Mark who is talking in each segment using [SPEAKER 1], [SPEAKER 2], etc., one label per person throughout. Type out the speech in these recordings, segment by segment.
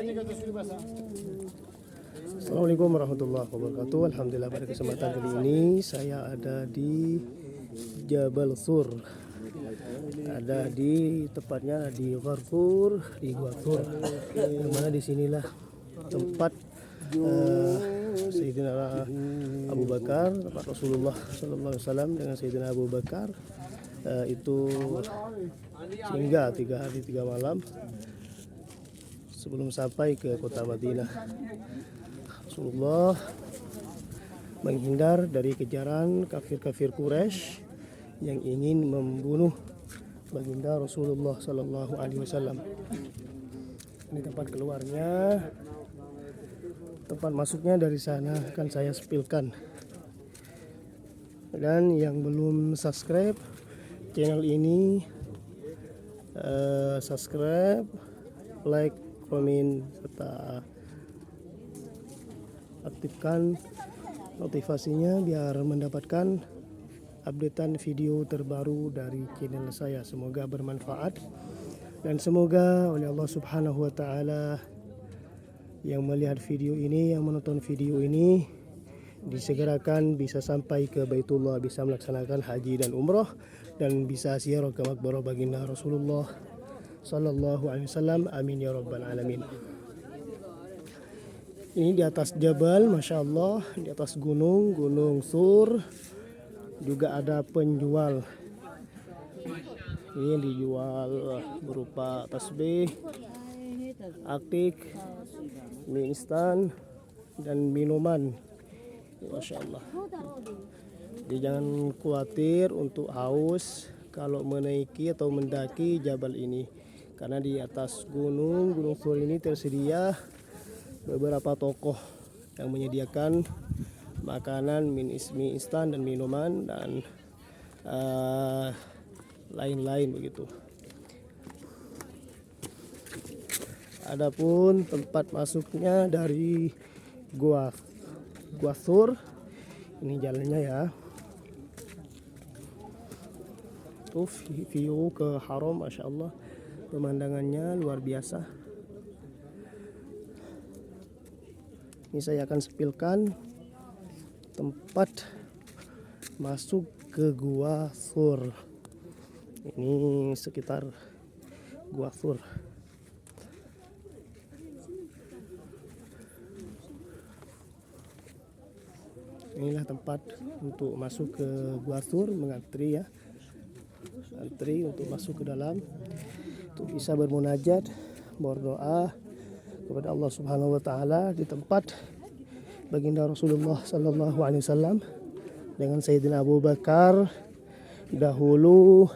[SPEAKER 1] Assalamualaikum warahmatullahi wabarakatuh. Alhamdulillah, pada kesempatan kali ini saya ada di Jabal Sur. Ada di tepatnya di Gharfur, di Gua Thur. Yang mana disinilah tempat Sayyidina Abu Bakar, tempat Rasulullah Sallallahu Alaihi Wasallam dengan Sayyidina Abu Bakar itu hingga 3 hari 3 malam sebelum sampai ke kota Madinah. Rasulullah menghindar dari kejaran kafir-kafir Quraisy yang ingin membunuh baginda Rasulullah Sallallahu Alaihi Wasallam. Ini tempat keluarnya, tempat masuknya dari sana akan saya spilkan. Dan yang belum subscribe channel ini, subscribe, like, komen, serta aktifkan notifikasinya biar mendapatkan updatean video terbaru dari channel saya. Semoga bermanfaat dan semoga oleh Allah Subhanahu wa taala yang melihat video ini, yang menonton video ini, disegerakan bisa sampai ke Baitullah, bisa melaksanakan haji dan umrah, dan bisa ziarah ke makbarah baginda Rasulullah Sallallahu Alaihi Wasallam. Amin ya rabbal alamin. Ini di atas jabal, masya Allah, di atas gunung Sur. Juga ada penjual. Ini dijual berupa tasbih, akik, mie instan, dan minuman. Masya Allah. Jadi jangan khawatir untuk haus kalau menaiki atau mendaki jabal ini, karena di atas gunung Sur ini tersedia beberapa toko yang menyediakan makanan, mie instan dan minuman dan lain-lain begitu. Adapun tempat masuknya dari Gua Thur, ini jalannya ya. Tuh view ke haram, masya Allah, pemandangannya luar biasa. Ini saya akan spilkan tempat masuk ke Gua Thur. Ini sekitar Gua Thur. Inilah tempat untuk masuk ke Gua Thur, mengantri ya. Antri untuk masuk ke dalam, untuk bisa bermunajat, berdoa kepada Allah Subhanahu wa taala di tempat baginda Rasulullah Sallallahu Alaihi Wasallam dengan Sayyidina Abu Bakar dahulu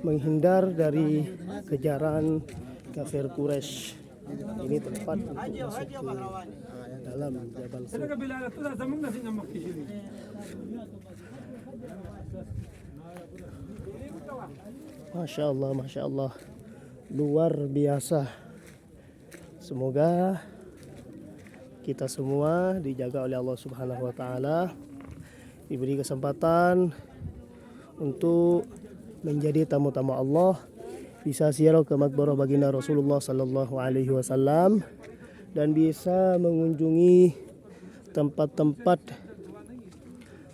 [SPEAKER 1] menghindar dari kejaran kafir Quraisy. Ini tempat untuk masuk ke dalam Jabal Sur. Masya Allah, masya Allah, luar biasa. Semoga kita semua dijaga oleh Allah Subhanahu wa taala, diberi kesempatan untuk menjadi tamu-tamu Allah, bisa ziarah ke makbarah baginda Rasulullah Sallallahu Alaihi Wasallam, dan bisa mengunjungi tempat-tempat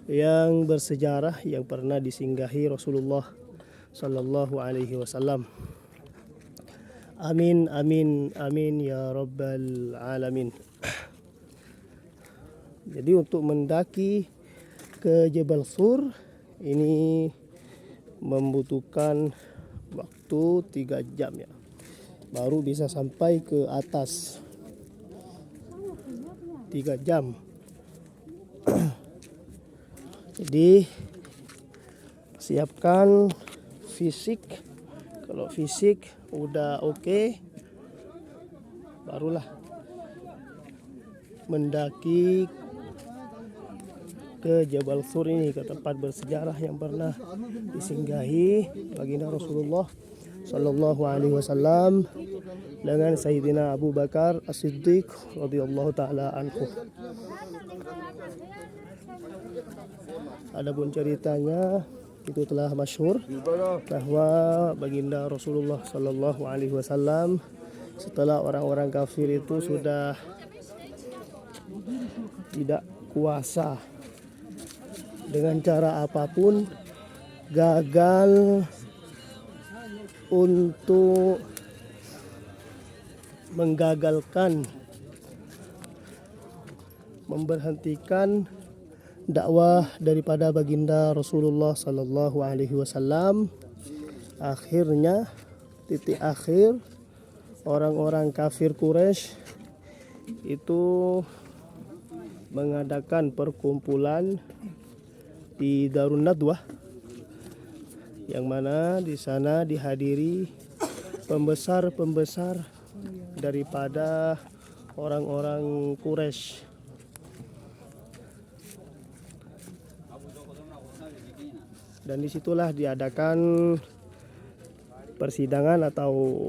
[SPEAKER 1] yang bersejarah yang pernah disinggahi Rasulullah Sallallahu Alaihi Wasallam. Amin, amin, amin ya rabbal alamin. Jadi untuk mendaki ke Jabal Sur ini membutuhkan waktu 3 jam ya, baru bisa sampai ke atas. 3 jam. Jadi siapkan fisik. Kalau fisik udah oke, barulah mendaki ke Jabal Sur ini, ke tempat bersejarah yang pernah disinggahi baginda Rasulullah Sallallahu Alaihi Wasallam dengan Sayyidina Abu Bakar As-Siddiq radhiyallahu taala anhu. Adapun ceritanya itu telah masyhur bahwa baginda Rasulullah Sallallahu Alaihi Wasallam setelah orang-orang kafir itu sudah tidak kuasa dengan cara apapun, gagal untuk menggagalkan, memberhentikan dakwah daripada baginda Rasulullah Sallallahu Alaihi Wasallam. Akhirnya titik akhir orang-orang kafir Quraisy itu mengadakan perkumpulan di Darun Nadwah, yang mana di sana dihadiri pembesar-pembesar daripada orang-orang Quraisy. Dan disitulah diadakan persidangan atau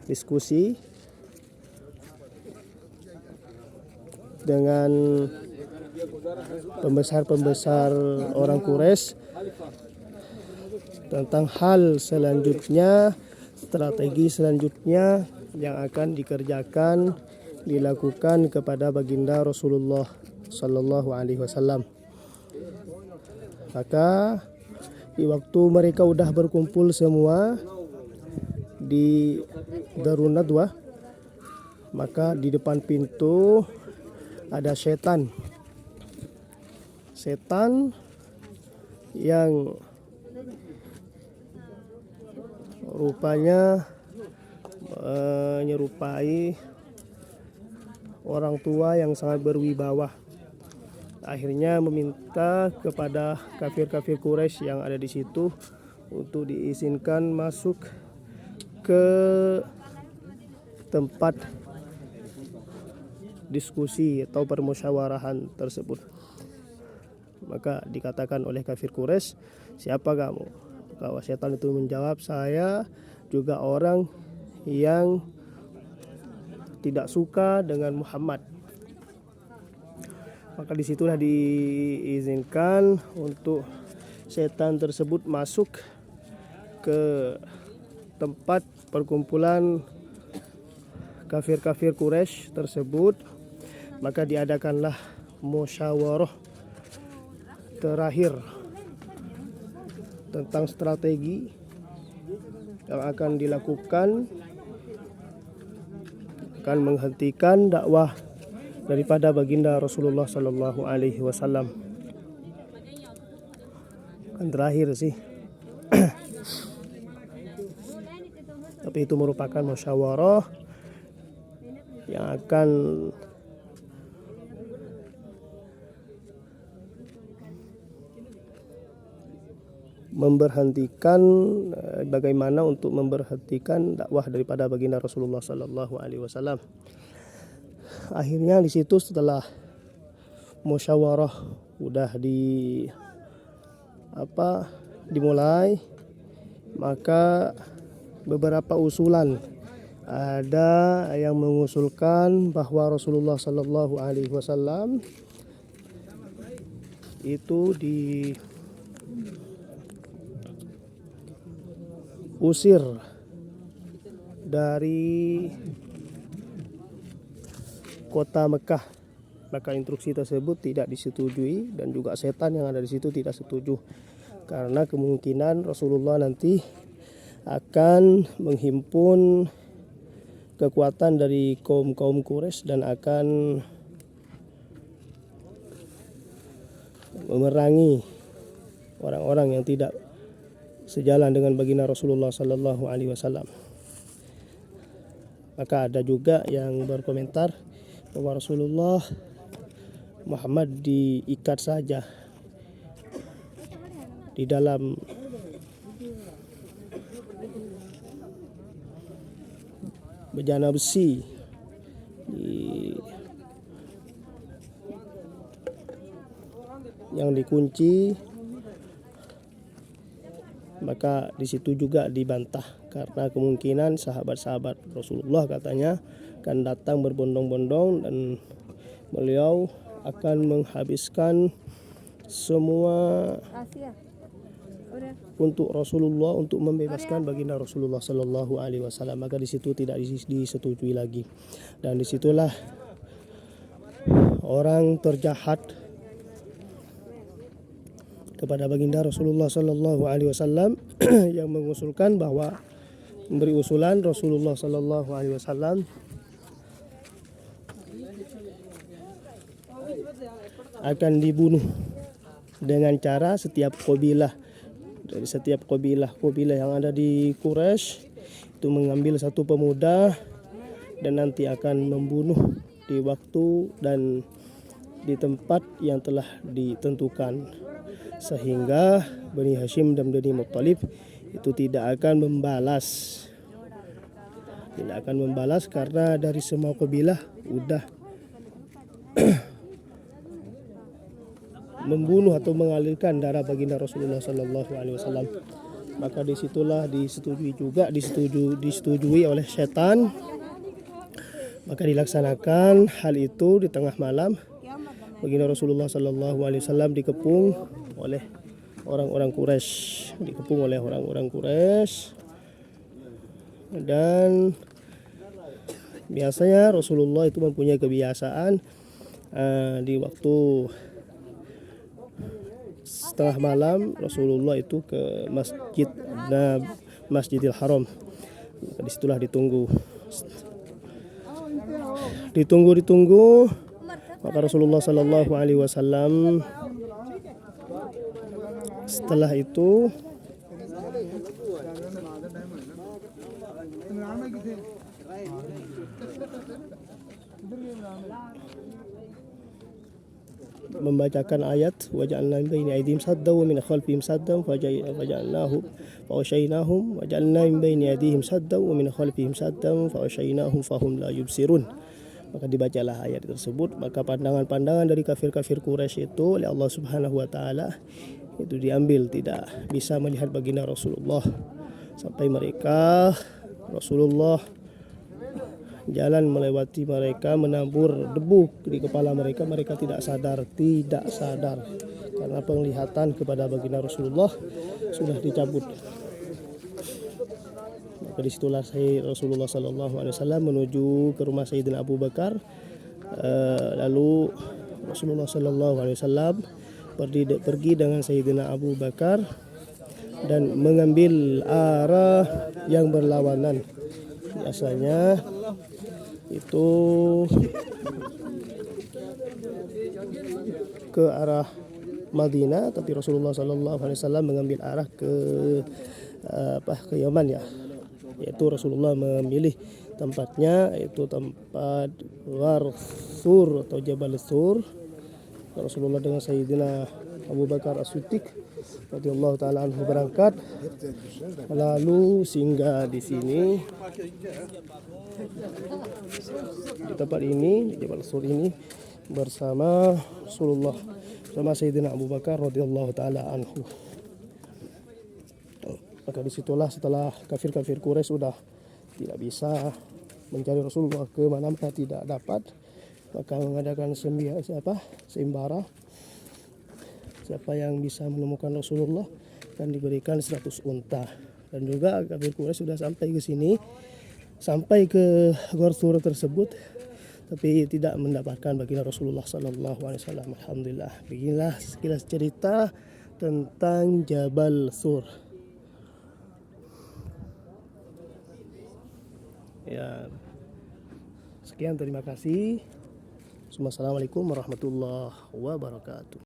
[SPEAKER 1] diskusi dengan pembesar-pembesar orang Quraisy tentang hal selanjutnya, strategi selanjutnya yang akan dilakukan kepada baginda Rasulullah Sallallahu Alaihi Wasallam. Maka di waktu mereka udah berkumpul semua di Darun Nadwah, maka di depan pintu ada setan yang rupanya menyerupai orang tua yang sangat berwibawa. Akhirnya meminta kepada kafir-kafir Quraisy yang ada di situ untuk diizinkan masuk ke tempat diskusi atau permusyawarahan tersebut. Maka dikatakan oleh kafir Quraisy, "Siapa kamu?" Kalau setan itu menjawab, "Saya juga orang yang tidak suka dengan Muhammad." Maka disitulah diizinkan untuk setan tersebut masuk ke tempat perkumpulan kafir-kafir Quraisy tersebut. Maka diadakanlah musyawarah terakhir tentang strategi yang akan dilakukan, akan menghentikan dakwah daripada baginda Rasulullah Sallallahu Alaihi Wasallam. Kan terakhir sih. Tapi itu merupakan musyawarah yang akan memberhentikan, bagaimana untuk memberhentikan dakwah daripada baginda Rasulullah Sallallahu Alaihi Wasallam. Akhirnya di situ setelah musyawarah udah dimulai, maka beberapa usulan ada yang mengusulkan bahwa Rasulullah Sallallahu Alaihi Wasallam itu diusir dari kota Mekah. Maka instruksi tersebut tidak disetujui dan juga setan yang ada di situ tidak setuju, karena kemungkinan Rasulullah nanti akan menghimpun kekuatan dari kaum Quraisy dan akan memerangi orang-orang yang tidak sejalan dengan baginda Rasulullah Sallallahu Alaihi Wasallam. Maka ada juga yang berkomentar bahwa Rasulullah Muhammad diikat saja di dalam bejana besi yang dikunci. Maka di situ juga dibantah karena kemungkinan sahabat-sahabat Rasulullah katanya akan datang berbondong-bondong dan beliau akan menghabiskan semua untuk Rasulullah, untuk membebaskan baginda Rasulullah Sallallahu Alaihi Wasallam. Maka di situ tidak disetujui lagi, dan disitulah orang terjahat kepada baginda Rasulullah Sallallahu Alaihi Wasallam yang mengusulkan bahwa memberi usulan Rasulullah Sallallahu Alaihi Wasallam akan dibunuh dengan cara setiap kabilah, dari setiap kabilah yang ada di Quraisy itu mengambil satu pemuda dan nanti akan membunuh di waktu dan di tempat yang telah ditentukan, sehingga Bani Hashim dan Bani Muttalib itu tidak akan membalas, karena dari semua kabilah udah membunuh atau mengalirkan darah baginda Rasulullah Sallallahu Alaihi Wasallam. Maka disitulah disetujui oleh setan. Maka dilaksanakan hal itu di tengah malam. Baginda Rasulullah Sallallahu Alaihi Wasallam dikepung oleh orang-orang Quraisy, dan biasanya Rasulullah itu mempunyai kebiasaan di waktu setengah malam Rasulullah itu ke Masjidil Haram. Disitulah ditunggu. Maka Rasulullah Sallallahu Alaihi Wasallam setelah itu membacakan ayat waja'alna min baini aydihim saddan wa min khalfihim saddan faja'alnahum fa'ashaynahum waja'alna min baini aydihim saddan wa min khalfihim saddan fa'ashaynahum fahum la yubsirun. Maka dibacalah ayat tersebut. Maka pandangan-pandangan dari kafir-kafir Quraisy itu oleh Allah Subhanahu wa taala itu diambil, tidak bisa melihat baginda Rasulullah, sampai Rasulullah jalan melewati mereka, menabur debu di kepala mereka. Mereka tidak sadar karena penglihatan kepada baginda Rasulullah sudah dicabut. Maka disitulah Rasulullah Sallallahu Alaihi Wasallam menuju ke rumah Sayyidina Abu Bakar. Lalu Rasulullah Sallallahu Alaihi Wasallam pergi dengan Sayyidina Abu Bakar dan mengambil arah yang berlawanan. Biasanya itu ke arah Madinah, tapi Rasulullah Sallallahu Alaihi Wasallam mengambil arah ke Yaman, yaitu Rasulullah memilih tempatnya, yaitu tempat Ghar Thur atau Jabal Thur. Rasulullah dengan Sayyidina Abu Bakar As-Siddiq radhiyallahu taala anhu berangkat, lalu singgah di sini, di tempat ini, di Jabal Thur ini, bersama Rasulullah, bersama Sayyidina Abu Bakar radhiyallahu taala anhu. Maka disitulah setelah kafir-kafir Quraisy sudah tidak bisa mencari Rasulullah ke mana-mana, tidak dapat, maka mengadakan sembara. Siapa yang bisa menemukan Rasulullah akan diberikan 100 unta. Dan juga kafir Quraisy sudah sampai ke sini, sampai ke Ghar Thur tersebut, tapi tidak mendapatkan baginda Rasulullah Sallallahu Alaihi Wasallam. Alhamdulillah. Beginilah sekilas cerita tentang Jabal Thur. Ya, sekian, terima kasih. Assalamualaikum warahmatullahi wabarakatuh.